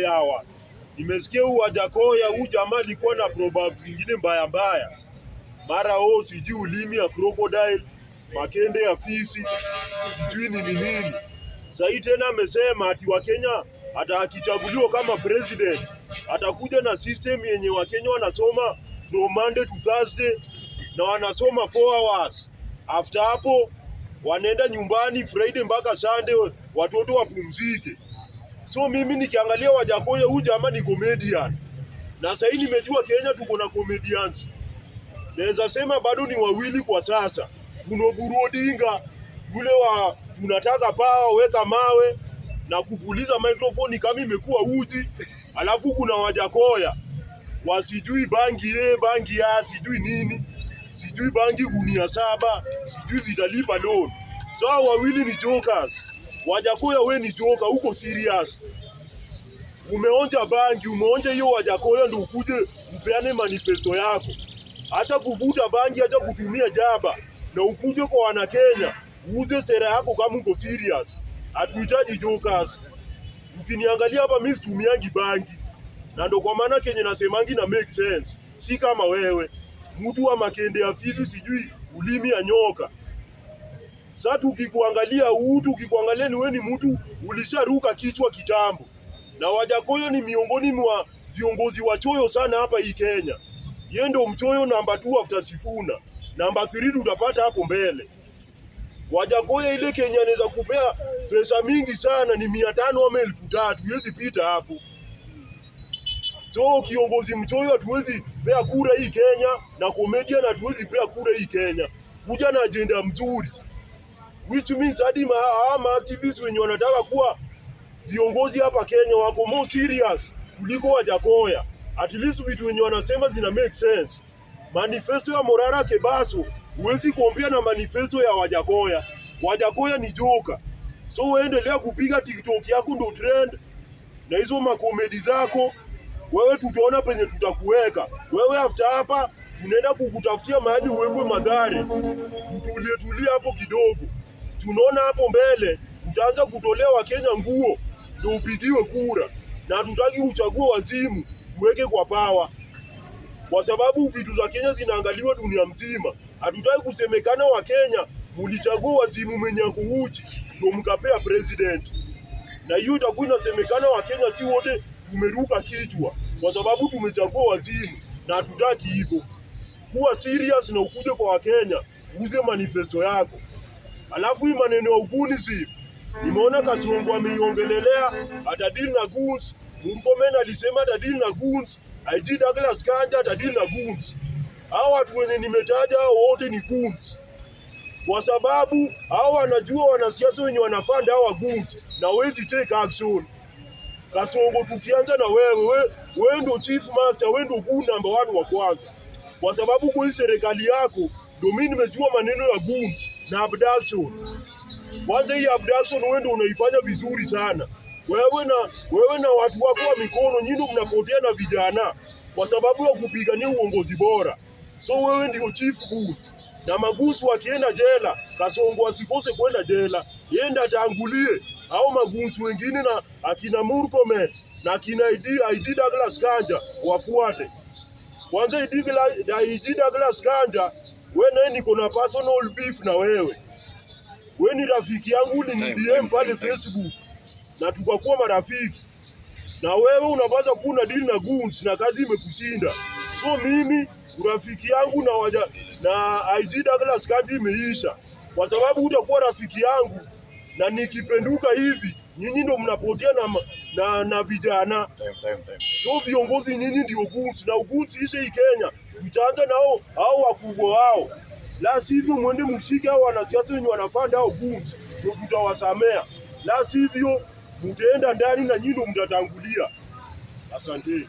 Hawa nimesikia huu Wajakoya, huu jamaa alikuwa na proverb zingine mbaya mbaya, mara sijui ulimi ya crocodile, makende ya fisi, sijui nini. Sasa tena amesema ati Wakenya hata akichaguliwa kama president atakuja na system yenye Wakenya wanasoma from Monday to Thursday na wanasoma 4 hours. After hapo wanaenda nyumbani Friday mpaka Sunday, watoto wapumzike. So mimi nikiangalia Wajakoya, huyu jamaa ni comedian. Na sasa nimejua Kenya tuko na comedians. Naweza sema bado ni wawili kwa sasa. Kuna Oburu Odinga, yule wa tunataka pao weka mawe na kupuliza microphone kama imekuwa uji. Alafu kuna Wajakoya wasijui bangi bangi ya sijui nini. Sijui bangi gunia 7, sijui zitalipa loan. So wawili ni jokers. Wajakoya we ni joka, uko serious. Umeonja bangi, umeonja hiyo Wajakoya ndio ukuje upeane manifesto yako. Acha kuvuta bangi, acha kutumia jaba na ukuje kwa wana Kenya uuze sera yako kama uko serious. Hatuhitaji jokers. Ukiniangalia hapa mimi situmiangi bangi. Na ndio kwa maana Kenya nasemangi na make sense. Si kama wewe. Mtu wa makende ya fisi sijui ulimi ya nyoka. Sasa tukikuangalia ni wewe ni mtu ulisharuka kichwa kitambo. Na Wajakoya ni miongoni mwa viongozi wachoyo sana hapa hii Kenya. Yeye ndio mchoyo namba 2 after Sifuna. Namba 3 tutapata hapo mbele. Wajakoya ile Kenya anaweza kupea pesa mingi sana ni 500 ama 3000, huwezi pita hapo. So kiongozi mchoyo hatuwezi pea kura hii Kenya, na comedian hatuwezi pea kura hii Kenya. Kuja na agenda mzuri. Which means hadi activists wenye wanataka kuwa viongozi hapa Kenya wako more serious kuliko Wajakoya. At least vitu wenye wanasema zina make sense. Manifesto ya Morara Kebaso huwezi kuombea na manifesto ya Wajakoya. Wajakoya ni joka. So endelea kupiga TikTok yako ndo trend na hizo makomedi zako. Wewe tutaona penye tutakuweka. Wewe after hapa tunaenda kukutafutia mahali uwekwe Mathare. Tulie hapo kidogo. Tunaona hapo mbele utaanza kutolea Wakenya nguo ndio upigiwe kura, na hatutaki uchague wazimu tuweke kwa power, kwa sababu vitu za Kenya zinaangaliwa dunia mzima. Hatutaki kusemekana Wakenya mulichagua wazimu mwenye kuuchi ndio mkapea president, na hiyo itakuwa inasemekana Wakenya si wote tumeruka kichwa kwa sababu tumechagua wazimu, na hatutaki hivyo. Kuwa serious na ukuje kwa Wakenya uze manifesto yako. Alafu hii maneno ya ubunifu, nimeona Kasongo ameiongelelea atadili na goons. Murkomen alisema atadili na goons. IG Douglas Kanja atadili na goons. Hao watu wenye nimetaja wote ni goons, kwa sababu hao wanajua wanasiasa wenye wanafanda hao goons na wezi take action. Kasongo, tukianza na wewe ndio chief master, wewe ndio goon number 1 wa kwanza, kwa sababu kwa hii serikali yako ndio mimi nimejua maneno ya goons na abduction. Kwanza hii abduction wewe ndio unaifanya vizuri sana. Wewe na watu wako wa mikono nyinyi mnapotea na vijana kwa sababu ya kupigania uongozi bora. So wewe ndio chief goon. Na magusu wakienda jela, Kasongo asikose kwenda jela. Yenda tangulie au magusu wengine na akina Murkomen na akina IG Douglas Kanja wafuate. Kwanza IG Douglas Kanja, wewe naye niko na personal beef na wewe. Wewe ni rafiki yangu, uliniDM pale Facebook na tukakuwa marafiki. Na wewe unabaza kuna deal na goons na kazi imekushinda. So mimi urafiki yangu na IG Douglas Kanja imeisha, kwa sababu utakuwa rafiki yangu na nikipenduka hivi nyinyi ndio mnapotea na vijana. So viongozi nyinyi ndio goons, na goons ishe hii Kenya. Tutaanza nao hao wakubwa wao. La sivyo mwende mshike hao wanasiasa wenye wanafanda hao goons ndio tutawasamea. La sivyo mtaenda ndani na nyinyi ndio mtatangulia. Asante.